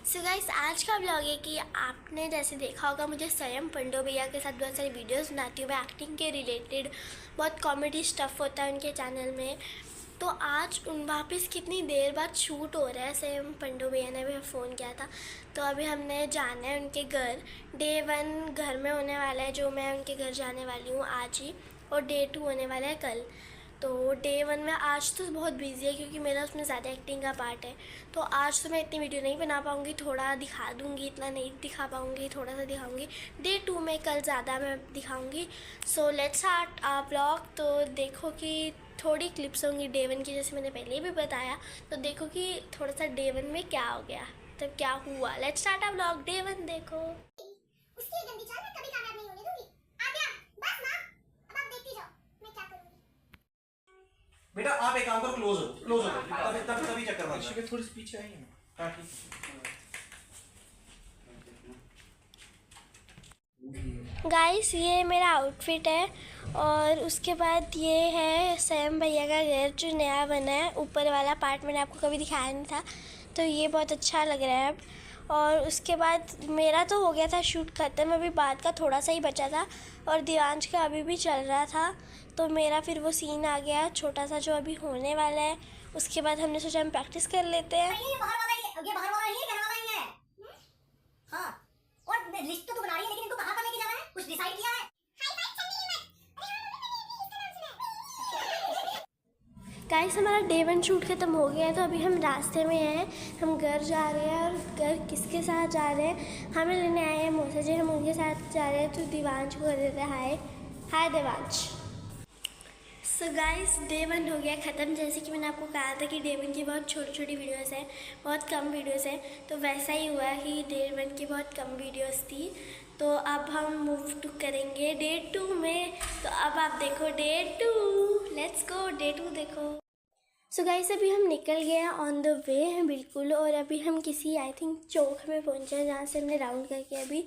So guys, आज का blog है कि आपने जैसे देखा होगा मुझे स्वयं पंडो भैया के साथ बहुत सारी वीडियोस बनाती हूँ मैं एक्टिंग के रिलेटेड। बहुत कॉमेडी स्टफ़ होता है उनके चैनल में। तो आज उन वापस कितनी देर बाद शूट हो रहा है। स्वयं पंडो भैया ने भी फ़ोन किया था, तो अभी हमने जाना है उनके घर। डे 1 घर में होने वाला है, जो मैं उनके घर जाने वाली हूँ आज ही, और डे 2 होने वाला है कल। तो डे 1 में आज तो बहुत बिजी है क्योंकि मेरा उसमें ज़्यादा एक्टिंग का पार्ट है, तो आज तो मैं इतनी वीडियो नहीं बना पाऊँगी, थोड़ा दिखा दूँगी, इतना नहीं दिखा पाऊँगी, थोड़ा सा दिखाऊँगी। डे 2 में कल ज़्यादा मैं दिखाऊँगी। So let's start a blog. तो देखो कि थोड़ी क्लिप्स होंगी डे 1 की, जैसे मैंने पहले भी बताया। तो देखो कि थोड़ा सा डे 1 में क्या हो गया, तब क्या हुआ। Let's start a blog. Day 1 देखो। उसकी गंदी चाल मैं कभी कामयाब नहीं होने दूंगी। आद्या, बस माँ, अब आप देखती जाओ, मैं क्या करूँगी। बेटा आप एक काम करो, क्लोज हो तभी चक्कर मारना है। थोड़ी सी पीछे आई है। हाँ ठीक गाइस, ये मेरा आउटफिट है, और उसके बाद ये है सैम भैया का घर जो नया बना है। ऊपर वाला पार्ट मैंने आपको कभी दिखाया नहीं था, तो ये बहुत अच्छा लग रहा है अब। और उसके बाद मेरा तो हो गया था शूट ख़त्म, अभी बाद का थोड़ा सा ही बचा था, और दिवांश का अभी भी चल रहा था। तो मेरा फिर वो सीन आ गया छोटा सा जो अभी होने वाला है। उसके बाद हमने सोचा हम प्रैक्टिस कर लेते हैं। ये बाहर वाला ही है, ये बाहर वाला ही है, घर वाला ही है। हाँ, और लिस्ट तो तू बना रही है, लेकिन इनको कहाँ पर लेके जाना है, कुछ डिसाइड किया है? गाइस, हमारा डे 1 शूट खत्म हो गया है, तो अभी हम रास्ते में हैं। हम घर जा रहे हैं, और घर किसके साथ जा रहे हैं, हमें लेने आए हैं मौसा जी, हम उनके साथ जा रहे हैं। तो दिवांश को देते हैं हाय। हाय दिवांश। सो गाइस, डे 1 हो गया ख़त्म। जैसे कि मैंने आपको कहा था कि डे 1 की बहुत छोटी छोटी वीडियोस हैं, बहुत कम वीडियोस हैं, तो वैसा ही हुआ कि डे 1 की बहुत कम वीडियोस थी। तो अब हम मूव टू करेंगे डे 2 में। तो अब आप देखो डे 2। लेट्स गो डे 2 देखो। सो गाइस, अभी हम निकल गए हैं, ऑन द वे हैं बिल्कुल। और अभी हम किसी आई थिंक चौक में पहुंचे हैं, जहाँ से हमने राउंड करके अभी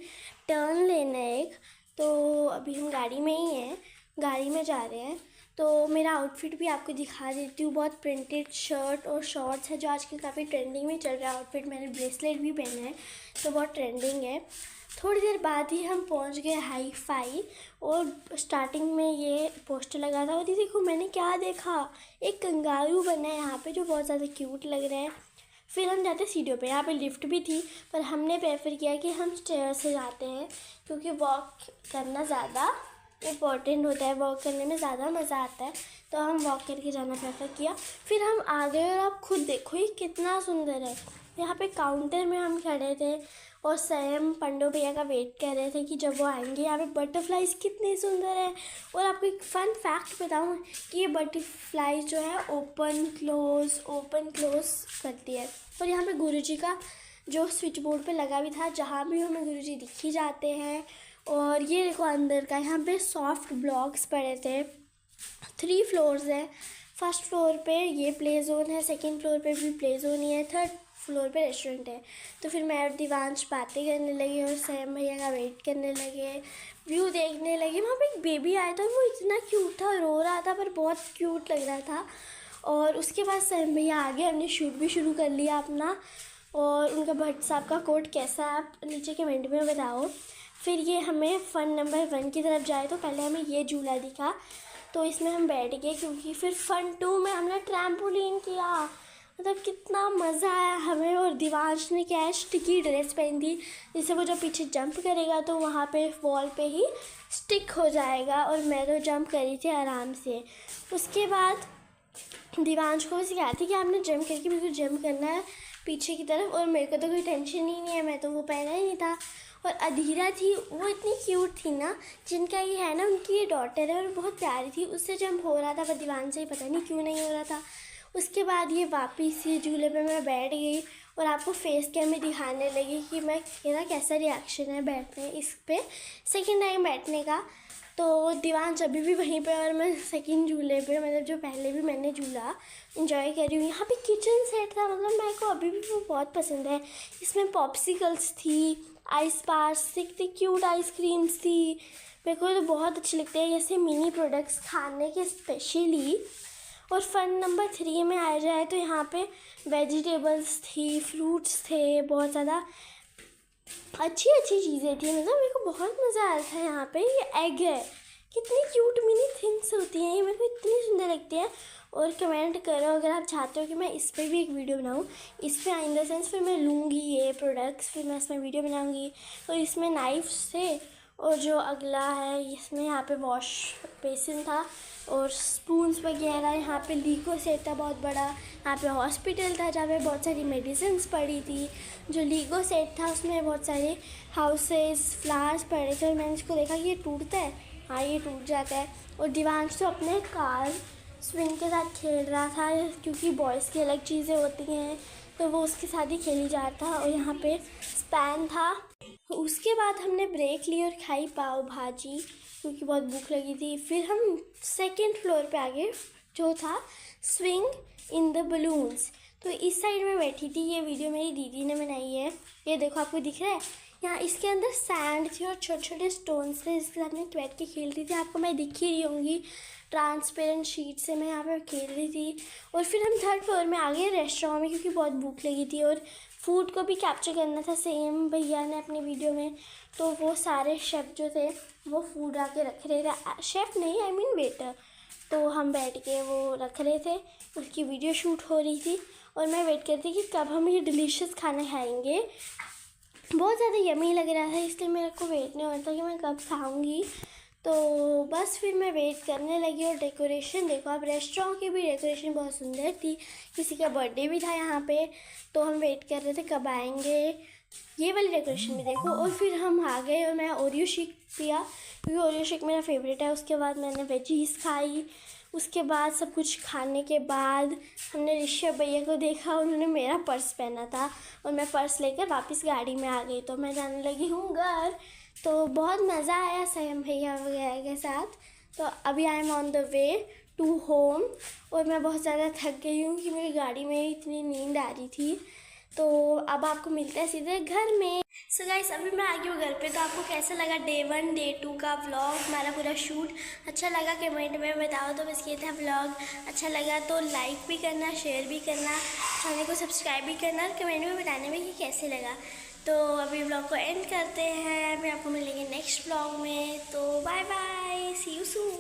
टर्न लेना है एक। तो अभी हम गाड़ी में ही हैं, गाड़ी में जा रहे हैं। तो मेरा आउटफिट भी आपको दिखा देती हूँ। बहुत प्रिंटेड शर्ट और शॉर्ट्स है, जो आजकल काफ़ी ट्रेंडिंग में चल रहा है आउटफिट। मैंने ब्रेसलेट भी पहना है, तो बहुत ट्रेंडिंग है। थोड़ी देर बाद ही हम पहुंच गए हाई फाई, और स्टार्टिंग में ये पोस्टर लगा था। और ये देखो मैंने क्या देखा, एक कंगारू बना है यहाँ पे, जो बहुत ज़्यादा क्यूट लग रहा है। फिर हम जाते सीढ़ियों पे, यहाँ पे लिफ्ट भी थी, पर हमने प्रेफर किया कि हम स्टेयर से जाते हैं, क्योंकि वॉक करना ज़्यादा इम्पॉर्टेंट होता है, वॉक करने में ज़्यादा मज़ा आता है। तो हम वॉक करके जाना प्रेफर किया। फिर हम आ गए, और आप खुद देखो ये कितना सुंदर है। यहाँ पे काउंटर में हम खड़े थे, और स्वयं पंडो भैया का वेट कर रहे थे कि जब वो आएंगे। यहाँ पे बटरफ्लाइज कितने सुंदर है। और आपको एक फ़न फैक्ट बताऊँ कि ये बटरफ्लाई जो है ओपन क्लोज़ करती है। और यहाँ पे गुरुजी का जो स्विच बोर्ड पे लगा भी था, जहाँ भी हमें गुरुजी दिख ही जाते हैं। और ये देखो अंदर का, यहाँ पे सॉफ्ट ब्लॉक्स पड़े थे। 3 फ्लोर्स हैं। फर्स्ट फ्लोर पे ये प्ले जोन है, सेकंड फ्लोर पे भी प्ले जोन ही है, थर्ड फ्लोर पे रेस्टोरेंट है। तो फिर मैं और दिवांश बातें करने लगे, और सैम भैया का वेट करने लगे, व्यू देखने लगे। वहाँ पे एक बेबी आया था, वो इतना क्यूट था, रो रहा था, पर बहुत क्यूट लग रहा था। और उसके बाद सैम भैया आ गए, हमने शूट भी शुरू कर लिया अपना। और उनका भट्ट साहब का कोट कैसा है आप नीचे कमेंट में बताओ। फिर ये हमें फ़न नंबर 1 की तरफ जाए, तो पहले हमें ये झूला दिखा, तो इसमें हम बैठ गए। क्योंकि फिर फ़न 2 में हमने ट्रैम्पोलिन किया, मतलब कितना मज़ा आया हमें। और दिवांश ने क्या है, स्टिकी ड्रेस पहनी थी, जिससे वो जब पीछे जंप करेगा तो वहाँ पे वॉल पे ही स्टिक हो जाएगा। और मैं तो जंप करी थी आराम से। उसके बाद दिवांश को भी सिखाया थी कि आपने जंप करके बिल्कुल जंप करना है पीछे की तरफ। और मेरे को तो कोई टेंशन ही नहीं है, मैं तो वो पहना ही नहीं था। और अधीरा थी, वो इतनी क्यूट थी ना, जिनका ये है ना, उनकी ये डॉटर है, और बहुत प्यारी थी। उससे जंप हो रहा था, पर दिवांश से ही पता नहीं क्यों नहीं हो रहा था। उसके बाद ये वापस ये झूले पे मैं बैठ गई, और आपको फेस कैम में दिखाने लगी कि मेरा कैसा रिएक्शन है बैठने इस पे, सेकेंड टाइम बैठने का। तो दिवांश अभी भी वहीं पे, और मैं सेकंड झूले पे, मतलब जो पहले भी मैंने झूला इंजॉय करी हुई। यहाँ पे किचन सेट था, मतलब मेरे को अभी भी वो बहुत पसंद है। इसमें पॉप्सिकल्स थी, आइस पास थी, क्यूट आइसक्रीम्स थी। मेरे को तो बहुत अच्छे लगते हैं ऐसे मिनी प्रोडक्ट्स खाने के स्पेशली। और फन नंबर 3 में आ जाए तो यहाँ पे वेजिटेबल्स थी, फ्रूट्स थे, बहुत ज़्यादा अच्छी अच्छी चीज़ें थी। मतलब मेरे को बहुत मज़ा आया था यहाँ पे। ये एग है, कितनी क्यूट मिनी थिंग्स होती हैं, ये मेरे को इतनी सुंदर लगती है। और कमेंट करो अगर आप चाहते हो कि मैं इस पर भी एक वीडियो बनाऊँ। इस पर इन द सेंस फिर मैं लूँगी ये प्रोडक्ट्स, फिर मैं इसमें वीडियो बनाऊँगी। और इसमें नाइफ्स थे, और जो अगला है इसमें यहाँ पे वॉश बेसिन था और स्पून्स वगैरह। यहाँ पे लीको सेट था बहुत बड़ा। यहाँ पे हॉस्पिटल था जहाँ पे बहुत सारी मेडिसिन्स पड़ी थी। जो लीगो सेट था उसमें बहुत सारे हाउसेस, फ्लावर्स पड़े थे और मैंने इसको देखा कि ये टूटता है, हाँ ये टूट जाता है। और दिवांश तो अपने कार स्विंग के साथ खेल रहा था, क्योंकि बॉयज़ की अलग चीज़ें होती हैं तो वो उसके साथ ही खेली जा रहा था। और यहाँ पे स्पैन था। उसके बाद हमने ब्रेक ली और खाई पाव भाजी, क्योंकि बहुत भूख लगी थी। फिर हम सेकंड फ्लोर पे आ गए, जो था स्विंग इन द बलून्स। तो इस साइड में बैठी थी। ये वीडियो मेरी दीदी ने बनाई है, ये देखो आपको दिख रहा है। यहाँ इसके अंदर सैंड थी और छोटे छोटे स्टोन्स थे जिसके साथ मैं बैठ के खेल रही थी। आपको मैं दिख ही रही होंगी, ट्रांसपेरेंट शीट से मैं यहाँ पर खेल रही थी। और फिर हम थर्ड फ्लोर में आ गए रेस्टोरेंट में, क्योंकि बहुत भूख लगी थी और फूड को भी कैप्चर करना था सेम भैया ने अपनी वीडियो में। तो वो सारे शेफ़ जो थे वो फूड आके रख रहे थे, शेफ़ नहीं आई मीन वेटर। तो हम बैठ के वो रख रहे थे, उसकी वीडियो शूट हो रही थी और मैं वेट करती थी कि कब हम ये डिलीशियस खाना खाएंगे। बहुत ज़्यादा यमी लग रहा था, इसलिए मेरे को वेट नहीं हो रहा था कि मैं कब खाऊंगी। तो बस फिर मैं वेट करने लगी। और डेकोरेशन देखो आप, रेस्टोरेंट की भी डेकोरेशन बहुत सुंदर थी। किसी का बर्थडे भी था यहाँ पे, तो हम वेट कर रहे थे कब आएंगे। ये वाली डेकोरेशन भी देखो। और फिर हम आ गए और मैं ओरियो शेक पिया, क्योंकि ओरियो शेक मेरा फेवरेट है। उसके बाद मैंने वेजीज खाई। उसके बाद सब कुछ खाने के बाद हमने ऋषभ भैया को देखा, उन्होंने मेरा पर्स पहना था और मैं पर्स लेकर वापस गाड़ी में आ गई। तो मैं जाने लगी हूँ घर। तो बहुत मज़ा आया सयम भैया वगैरह के साथ। तो अभी I am on the way to home और मैं बहुत ज़्यादा थक गई हूँ कि मेरी गाड़ी में इतनी नींद आ रही थी। तो अब आपको मिलता है सीधे घर में। सो गाइस अभी मैं आ गई हूँ घर पे। तो आपको कैसा लगा डे 1 डे 2 का व्लॉग, हमारा पूरा शूट? अच्छा लगा कमेंट में बताओ। तो बस ये था व्लॉग। अच्छा लगा तो लाइक भी करना, शेयर भी करना, चैनल को सब्सक्राइब भी करना और कमेंट में बताने में कि कैसे लगा। तो अभी व्लॉग को एंड करते हैं, फिर आपको मिलेंगे नेक्स्ट व्लॉग में। तो bye bye, see you soon.